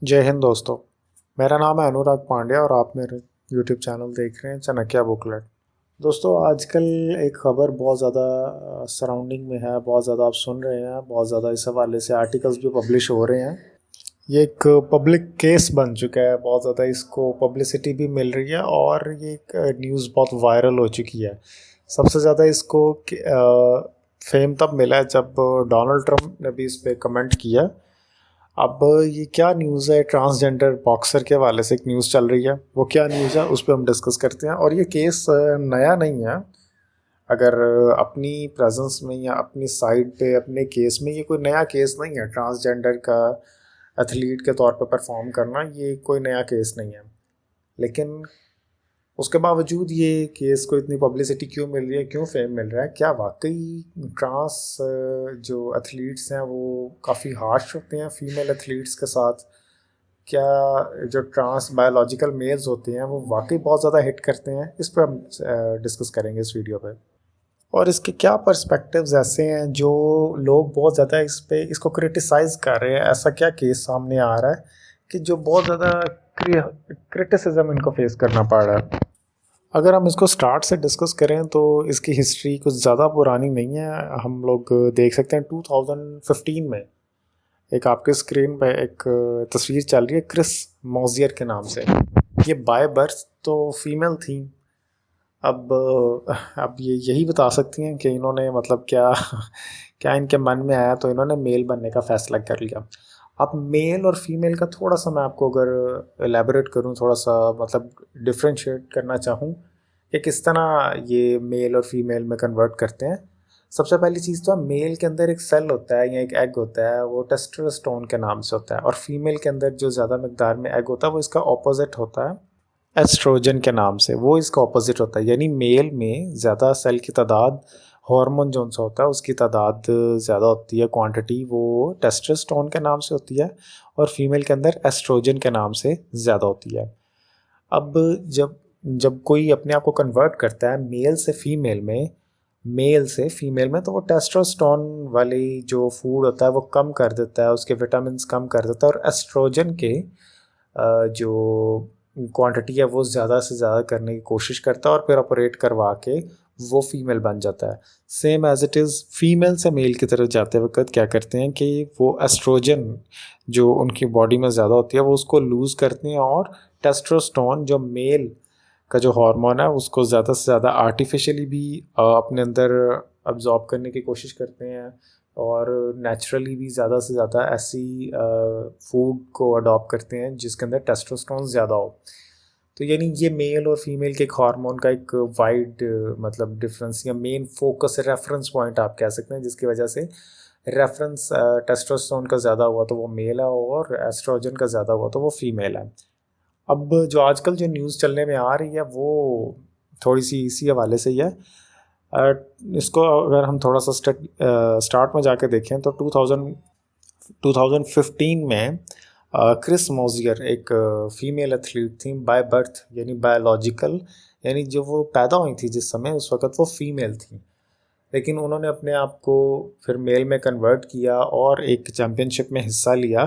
जय हिंद दोस्तों। मेरा नाम है अनुराग पांड्या और आप मेरे यूट्यूब चैनल देख रहे हैं चाणक्य बुकलेट। दोस्तों, आजकल एक खबर बहुत ज़्यादा सराउंडिंग में है, बहुत ज़्यादा आप सुन रहे हैं, बहुत ज़्यादा इस हवाले से आर्टिकल्स भी पब्लिश हो रहे हैं। ये एक पब्लिक केस बन चुका है, बहुत ज़्यादा इसको पब्लिसिटी भी मिल रही है और ये एक न्यूज़ बहुत वायरल हो चुकी है। सबसे ज़्यादा इसको फेम तब मिला है जब डोनाल्ड ट्रंप ने भी इस पे कमेंट किया। अब ये क्या न्यूज़ है, ट्रांसजेंडर बॉक्सर के हवाले से एक न्यूज़ चल रही है। वो क्या न्यूज़ है उस पर हम डिस्कस करते हैं। और ये केस नया नहीं है। अगर अपनी प्रेजेंस में या अपनी साइड पे अपने केस में, ये कोई नया केस नहीं है। ट्रांसजेंडर का एथलीट के तौर पे परफॉर्म करना ये कोई नया केस नहीं है। लेकिन उसके बावजूद ये केस को इतनी पब्लिसिटी क्यों मिल रही है, क्यों फेम मिल रहा है? क्या वाकई ट्रांस जो एथलीट्स हैं वो काफ़ी हार्श होते हैं फीमेल एथलीट्स के साथ? क्या जो ट्रांस बायोलॉजिकल मेल्स होते हैं वो वाकई बहुत ज़्यादा हिट करते हैं? इस पर हम डिस्कस करेंगे इस वीडियो पे। और इसके क्या पर्सपेक्टिव्स ऐसे हैं जो लोग बहुत ज़्यादा इस पे इसको क्रिटिसाइज़ कर रहे हैं? ऐसा क्या केस सामने आ रहा है कि जो बहुत ज़्यादा क्रिटिसिज्म इनको फेस करना पड़ रहा है? अगर हम इसको स्टार्ट से डिस्कस करें तो इसकी हिस्ट्री कुछ ज़्यादा पुरानी नहीं है। हम लोग देख सकते हैं 2015 में एक आपके स्क्रीन पे एक तस्वीर चल रही है क्रिस मॉजियर के नाम से। ये बाय बर्थ तो फीमेल थी। अब ये यही बता सकती हैं कि इन्होंने मतलब क्या क्या इनके मन में आया तो इन्होंने मेल बनने का फ़ैसला कर लिया। अब मेल और फीमेल का थोड़ा-सा मैं आपको अगर एलैबोरेट करूँ, थोड़ा-सा मतलब डिफरेंशिएट करना चाहूँ कि किस तरह ये मेल और फीमेल में कन्वर्ट करते हैं। सबसे पहली चीज़ तो मेल के अंदर एक सेल होता है या एक एग होता है, वो टेस्टोस्टेरोन के नाम से होता है। और फीमेल के अंदर जो ज़्यादा मिकदार में एग होता है वो इसका ऑपोज़िट होता है, एस्ट्रोजन के नाम से। वो इसका ऑपोज़िट होता है, यानी मेल में ज़्यादा सेल की तादाद, हार्मोन जौन-सा होता है उसकी तादाद ज़्यादा होती है, क्वांटिटी वो टेस्टोस्टेरोन के नाम से होती है और फीमेल के अंदर एस्ट्रोजन के नाम से ज़्यादा होती है। अब जब जब कोई अपने आप को कन्वर्ट करता है मेल से फीमेल में, मेल से फीमेल में, तो वो टेस्टोस्टेरोन वाली जो फूड होता है वो कम कर देता है, उसके विटामिन्स कम कर देता है और एस्ट्रोजन के जो क्वांटिटी है वो ज़्यादा से ज़्यादा करने की कोशिश करता है और फिर ऑपरेट करवा के वो फीमेल बन जाता है। Same as it is female से मेल की तरफ जाते वक़्त क्या करते हैं कि वो एस्ट्रोजन जो उनकी बॉडी में ज़्यादा होती है वो उसको लूज़ करते हैं और टेस्टोस्टेरोन जो मेल का जो हार्मोन है उसको ज़्यादा से ज़्यादा आर्टिफिशियली भी अपने अंदर अब्ज़ॉर्ब करने की कोशिश करते हैं और नेचुरली भी ज़्यादा से ज़्यादा ऐसी फूड को अडॉप्ट करते हैं जिसके अंदर टेस्टोस्टेरोन ज़्यादा हो। तो यानी ये मेल और फीमेल के एक हार्मोन का एक वाइड मतलब डिफरेंस या मेन फोकस रेफरेंस पॉइंट आप कह सकते हैं, जिसकी वजह से रेफरेंस टेस्टोस्टेरोन का ज़्यादा हुआ तो वो मेल है और एस्ट्रोजन का ज़्यादा हुआ तो वो फीमेल है। अब जो आजकल जो न्यूज़ चलने में आ रही है वो थोड़ी-सी इसी हवाले से ही है। अ, इसको अगर हम थोड़ा-सा स्टार्ट में जाके देखें तो 2015 में क्रिस मॉजियर एक फीमेल एथलीट थी बाय बर्थ, यानी बायोलॉजिकल, यानी जो वो पैदा हुई थी जिस समय उस वक़्त वो फीमेल थी। लेकिन उन्होंने अपने आप को फिर मेल में कन्वर्ट किया और एक चैम्पियनशिप में हिस्सा लिया।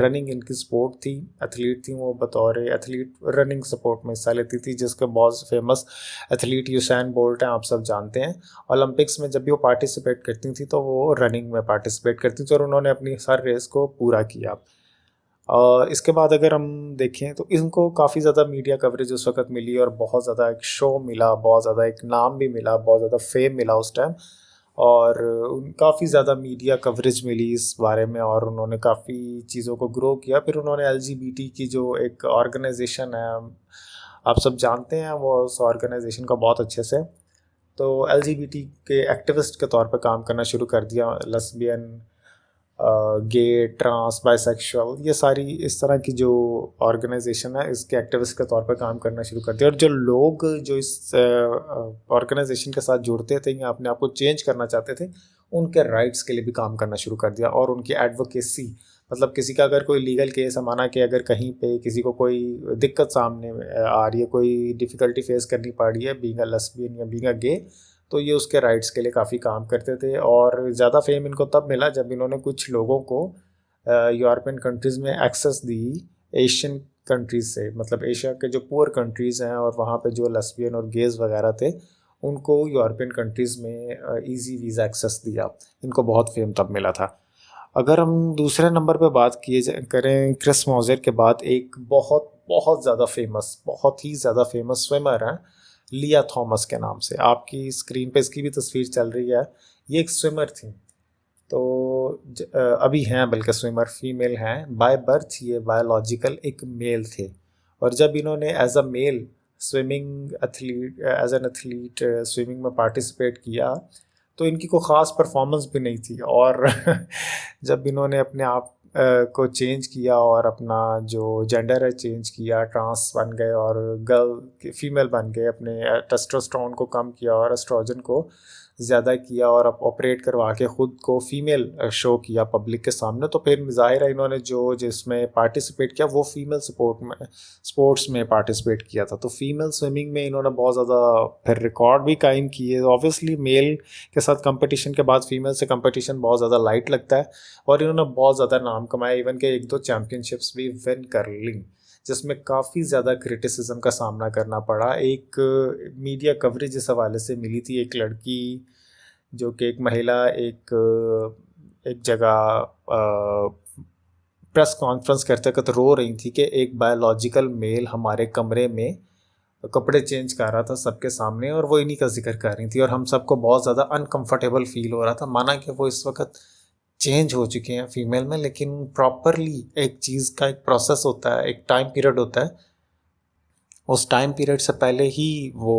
रनिंग इनकी स्पोर्ट थी, एथलीट थी वो, बतौर एथलीट रनिंग स्पोर्ट में हिस्सा लेती थी, जिसके बहुत फेमस एथलीट यूसैन बोल्ट हैं, आप सब जानते हैं। ओलंपिक्स में जब भी वो पार्टिसिपेट करती थी तो वो रनिंग में पार्टिसिपेट करती थी और उन्होंने अपनी हर रेस को पूरा किया। इसके बाद अगर हम देखें तो इनको काफ़ी ज़्यादा मीडिया कवरेज उस वक़्त मिली और बहुत ज़्यादा एक शो मिला, बहुत ज़्यादा एक नाम भी मिला, बहुत ज़्यादा फ़ेम मिला उस टाइम। और काफ़ी ज़्यादा मीडिया कवरेज मिली इस बारे में और उन्होंने काफ़ी चीज़ों को ग्रो किया। फिर उन्होंने एलजीबीटी की जो एक ऑर्गेनाइजेशन है, आप सब जानते हैं वो उस ऑर्गेनाइजेशन को बहुत अच्छे से। तो एलजीबीटी के एक्टिविस्ट के तौर पे काम करना शुरू कर दिया। लेस्बियन, गे, ट्रांस, बाइसेक्सुअल, ये सारी इस तरह की जो ऑर्गेनाइजेशन है इसके एक्टिविस्ट के तौर पे काम करना शुरू कर दिया। और जो लोग जो इस ऑर्गेनाइजेशन के साथ जुड़ते थे या अपने आप को चेंज करना चाहते थे, उनके राइट्स के लिए भी काम करना शुरू कर दिया और उनकी एडवोकेसी, मतलब किसी का अगर कोई लीगल केस है, माना कि अगर कहीं पे किसी को कोई दिक्कत सामने आ रही है, कोई डिफ़िकल्टी फेस करनी पड़ रही है बीइंग अ लेस्बियन या बीइंग अ गे, तो ये उसके राइट्स के लिए काफ़ी काम करते थे। और ज़्यादा फेम इनको तब मिला जब इन्होंने कुछ लोगों को यूरोपियन कंट्रीज़ में एक्सेस दी एशियन कंट्रीज़ से, मतलब एशिया के जो पुअर कंट्रीज़ हैं और वहाँ पे जो लेस्बियन और गेज़ वगैरह थे, उनको यूरोपियन कंट्रीज़ में ईज़ी वीज़ा एक्सेस दिया। इनको बहुत फेम तब मिला था। अगर हम दूसरे नंबर पे बात करें क्रिस मौज़र के बाद, एक बहुत बहुत ज़्यादा फेमस, बहुत ही ज़्यादा फेमस स्विमर हैं लिया थॉमस के नाम से। आपकी स्क्रीन पे इसकी भी तस्वीर चल रही है। ये एक स्विमर थी। तो अभी हैं बल्कि स्विमर, फीमेल हैं। बाय बर्थ ये बायोलॉजिकल एक मेल थे, और जब इन्होंने as a male swimming athlete, as an athlete swimming में पार्टिसिपेट किया, तो इनकी कोई ख़ास परफॉर्मेंस भी नहीं थी। और जब इन्होंने अपने आप को चेंज किया और अपना जो जेंडर है चेंज किया, ट्रांस बन गए और गर्ल फीमेल बन गए, अपने टेस्टोस्टेरोन को कम किया और एस्ट्रोजन को ज़्यादा किया, और अब ऑपरेट करवा के ख़ुद को फीमेल शो किया पब्लिक के सामने, तो फिर ज़ाहिर है इन्होंने जो जिसमें पार्टिसिपेट किया वो फीमेल स्पोर्ट्स में पार्टिसिपेट किया था। तो फीमेल स्विमिंग में इन्होंने बहुत ज़्यादा फिर रिकॉर्ड भी कायम किए। ऑब्वियसली मेल के साथ कंपटीशन के बाद फीमेल से कंपटीशन बहुत ज़्यादा लाइट लगता है, और इन्होंने बहुत ज़्यादा नाम कमाया। इवन के 1-2 चैम्पियनशिप्स भी विन कर ली, जिसमें काफ़ी ज़्यादा क्रिटिसिज्म का सामना करना पड़ा। एक मीडिया कवरेज इस हवाले से मिली थी, एक लड़की जो कि एक महिला एक जगह प्रेस कॉन्फ्रेंस करते वक्त रो रही थी कि एक बायोलॉजिकल मेल हमारे कमरे में कपड़े चेंज कर रहा था सबके सामने, और वो इन्हीं का जिक्र कर रही थी, और हम सबको बहुत ज़्यादा अनकंफर्टेबल फील हो रहा था। माना कि वो इस वक्त चेंज हो चुके हैं फीमेल में, लेकिन प्रॉपरली एक चीज़ का एक प्रोसेस होता है, एक टाइम पीरियड होता है। उस टाइम पीरियड से पहले ही वो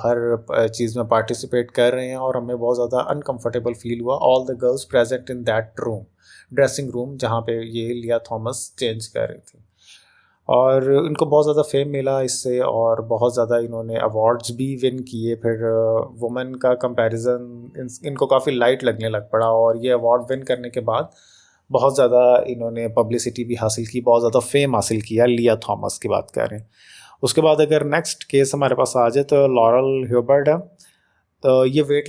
हर चीज़ में पार्टिसिपेट कर रहे हैं, और हमें बहुत ज़्यादा अनकंफर्टेबल फील हुआ। All the girls present in that room, dressing room, जहाँ पे ये लिया थॉमस चेंज कर रही थी, और इनको बहुत ज़्यादा फेम मिला इससे, और बहुत ज़्यादा इन्होंने अवार्ड्स भी विन किए। फिर वुमेन का कंपैरिजन इनको काफ़ी लाइट लगने लग पड़ा, और ये अवार्ड विन करने के बाद बहुत ज़्यादा इन्होंने पब्लिसिटी भी हासिल की, बहुत ज़्यादा फेम हासिल किया। लिया थॉमस की बात करें, उसके बाद अगर नेक्स्ट केस हमारे पास आ जाए तो लॉरल ह्यूबर्ट है। तो ये वेट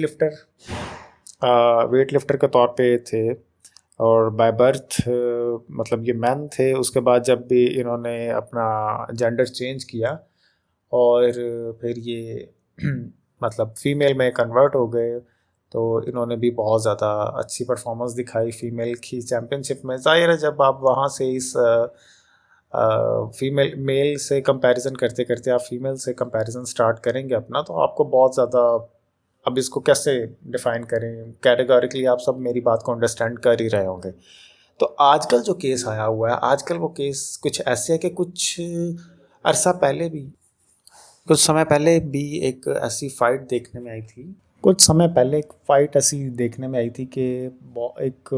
लिफ्टर के तौर पे थे, और बाय बर्थ मतलब ये मैन थे। उसके बाद जब भी इन्होंने अपना जेंडर चेंज किया और फिर ये मतलब फीमेल में कन्वर्ट हो गए, तो इन्होंने भी बहुत ज़्यादा अच्छी परफॉर्मेंस दिखाई फीमेल की चैम्पियनशिप में। ज़ाहिर है जब आप वहाँ से इस फीमेल मेल से कंपैरिजन करते करते आप फीमेल से कंपैरिजन स्टार्ट करेंगे अपना, तो आपको बहुत ज़्यादा, अब इसको कैसे डिफ़ाइन करें कैटेगोरिकली, आप सब मेरी बात को अंडरस्टैंड कर ही रहे होंगे। तो आजकल जो केस आया हुआ है, आजकल वो केस कुछ ऐसे है कि अरसा पहले भी कुछ समय पहले भी एक ऐसी फ़ाइट देखने में आई थी। कुछ समय पहले एक फ़ाइट ऐसी देखने में आई थी कि एक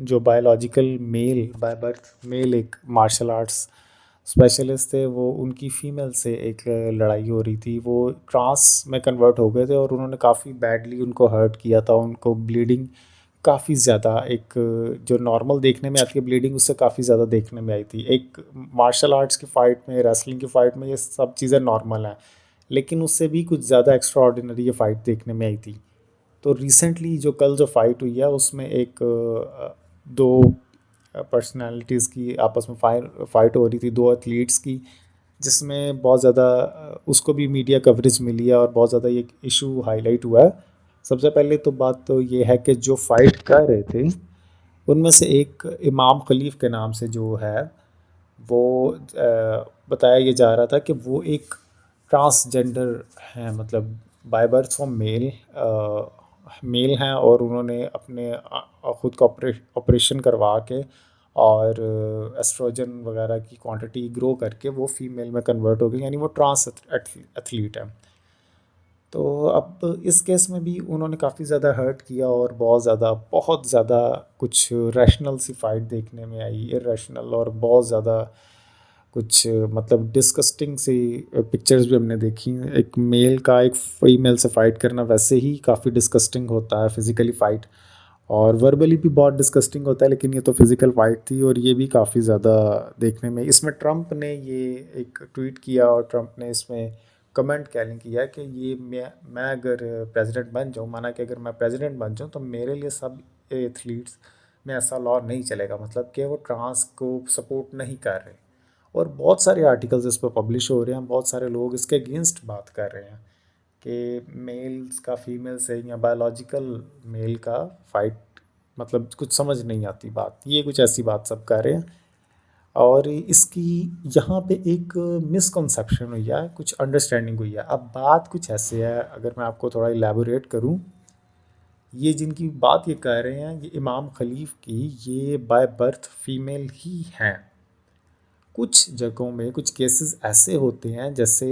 जो biological male, by birth male एक मार्शल आर्ट्स स्पेशलिस्ट थे, वो उनकी फ़ीमेल से एक लड़ाई हो रही थी। वो ट्रांस में कन्वर्ट हो गए थे, और उन्होंने काफ़ी बैडली उनको हर्ट किया था। उनको ब्लीडिंग काफ़ी ज़्यादा, एक जो नॉर्मल देखने में आती है ब्लीडिंग, उससे काफ़ी ज़्यादा देखने में आई थी। एक मार्शल आर्ट्स की फ़ाइट में, रेसलिंग की फ़ाइट में ये सब चीज़ें नॉर्मल हैं, लेकिन उससे भी कुछ ज़्यादा एक्स्ट्रा ऑर्डिनरी ये फ़ाइट देखने में आई थी। तो रिसेंटली जो कल जो फ़ाइट हुई है, उसमें एक दो पर्सनालिटीज़ की आपस में फ़ाइट हो रही थी, दो एथलीट्स की, जिसमें बहुत ज़्यादा उसको भी मीडिया कवरेज मिली है, और बहुत ज़्यादा ये इशू हाईलाइट हुआ है। सबसे पहले तो बात तो ये है कि जो फ़ाइट कर रहे थे उनमें से एक इमाम खलीफ के नाम से जो है, वो बताया ये जा रहा था कि वो एक ट्रांसजेंडर हैं, मतलब बाय बर्थ वो मेल हैं, और उन्होंने अपने ख़ुद का ऑपरेशन करवा के और एस्ट्रोजन वगैरह की क्वांटिटी ग्रो करके वो फीमेल में कन्वर्ट हो गई, यानी वो ट्रांस एथलीट है। तो अब इस केस में भी उन्होंने काफ़ी ज़्यादा हर्ट किया, और बहुत ज़्यादा कुछ रैशनल सी फाइट देखने में आई, इरेशनल, और बहुत ज़्यादा कुछ मतलब डिस्गस्टिंग सी पिक्चर्स भी हमने देखी। एक मेल का एक फीमेल से फ़ाइट करना वैसे ही काफ़ी डिस्गस्टिंग होता है फिज़िकली फ़ाइट, और वर्बली भी बहुत डिस्गस्टिंग होता है, लेकिन ये तो फिज़िकल फ़ाइट थी, और ये भी काफ़ी ज़्यादा देखने में। इसमें ट्रंप ने ये एक ट्वीट किया, और ट्रंप ने इसमें कमेंट क्या किया कि ये मैं अगर प्रेसिडेंट बन जाऊँ, माना कि अगर मैं प्रेसिडेंट बन जाऊँ, तो मेरे लिए सब एथलीट्स में ऐसा लॉ नहीं चलेगा, मतलब कि वो ट्रांस को सपोर्ट नहीं कर रहे। और बहुत सारे आर्टिकल्स इस पर पब्लिश हो रहे हैं, बहुत सारे लोग इसके अगेंस्ट बात कर रहे हैं कि मेल्स का फीमेल से या बायोलॉजिकल मेल का फाइट, मतलब कुछ समझ नहीं आती बात, ये कुछ ऐसी बात सब कर रहे हैं। और इसकी यहाँ पे एक मिसकंसेप्शन हुई है, कुछ अंडरस्टैंडिंग हुई है। अब बात कुछ ऐसे है, अगर मैं आपको थोड़ा इलेबोरेट करूँ, ये जिनकी बात ये कह रहे हैं, ये इमाम खलीफ की, ये बाय बर्थ फीमेल ही हैं। कुछ जगहों में कुछ केसेस ऐसे होते हैं जैसे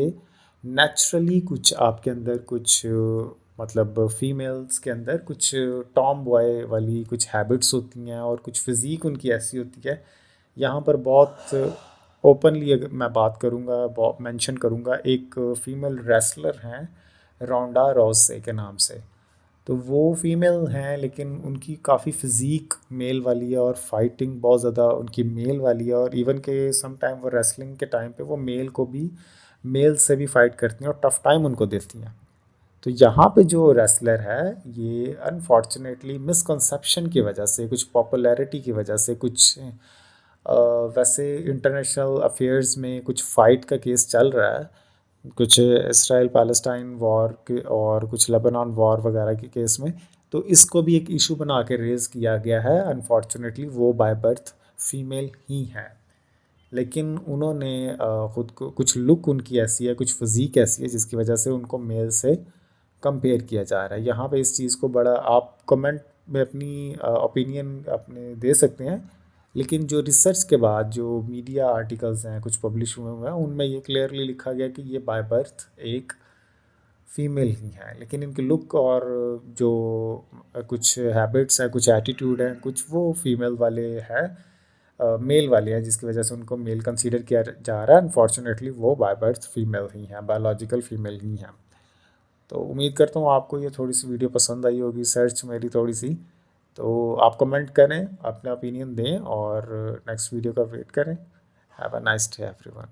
नेचुरली कुछ आपके अंदर कुछ मतलब फीमेल्स के अंदर कुछ टॉम बॉय वाली कुछ हैबिट्स होती हैं और कुछ फिज़ीक उनकी ऐसी होती है। यहाँ पर बहुत ओपनली अगर मैं बात करूँगा, बहुत मेंशन करूँगा, एक फ़ीमेल रेसलर हैं रोंडा राउसे के नाम से। तो वो फीमेल हैं लेकिन उनकी काफ़ी फ़िज़ीक मेल वाली है और फाइटिंग बहुत ज़्यादा उनकी मेल वाली है, और इवन के सम टाइम वो रेसलिंग के टाइम पे वो मेल को भी, मेल से भी फाइट करती हैं और टफ़ टाइम उनको देती हैं। तो यहाँ पे जो रेसलर है, ये अनफॉर्चुनेटली मिसकंसेप्शन की वजह से, कुछ पॉपुलैरिटी की वजह से, कुछ वैसे इंटरनेशनल अफेयर्स में कुछ फ़ाइट का केस चल रहा है, कुछ इसराइल पैलेस्टाइन वॉर के और कुछ लेबनान वॉर वगैरह के केस में, तो इसको भी एक इशू बना के रेज़ किया गया है। अनफॉर्चुनेटली वो बाय बर्थ फीमेल ही हैं, लेकिन उन्होंने ख़ुद को, कुछ लुक उनकी ऐसी है, कुछ फिज़ीक ऐसी है जिसकी वजह से उनको मेल से कंपेयर किया जा रहा है। यहाँ पे इस चीज़ को बड़ा, आप कमेंट में अपनी ओपिनियन अपने दे सकते हैं, लेकिन जो रिसर्च के बाद जो मीडिया आर्टिकल्स हैं कुछ पब्लिश हुए हुए हैं, उनमें ये क्लियरली लिखा गया कि ये बाय बर्थ एक फ़ीमेल ही हैं, लेकिन इनके लुक और जो कुछ हैबिट्स हैं, कुछ एटीट्यूड हैं, कुछ वो फीमेल वाले हैं, मेल वाले हैं, जिसकी वजह से उनको मेल कंसीडर किया जा रहा है। अनफॉर्चुनेटली वो बाय बर्थ फीमेल ही हैं, बायोलॉजिकल फ़ीमेल ही हैं। तो उम्मीद करता हूँ आपको ये थोड़ी सी वीडियो पसंद आई होगी, सर्च मेरी थोड़ी सी। तो आप कमेंट करें, अपना ओपिनियन दें और नेक्स्ट वीडियो का वेट करें। Have a nice day everyone.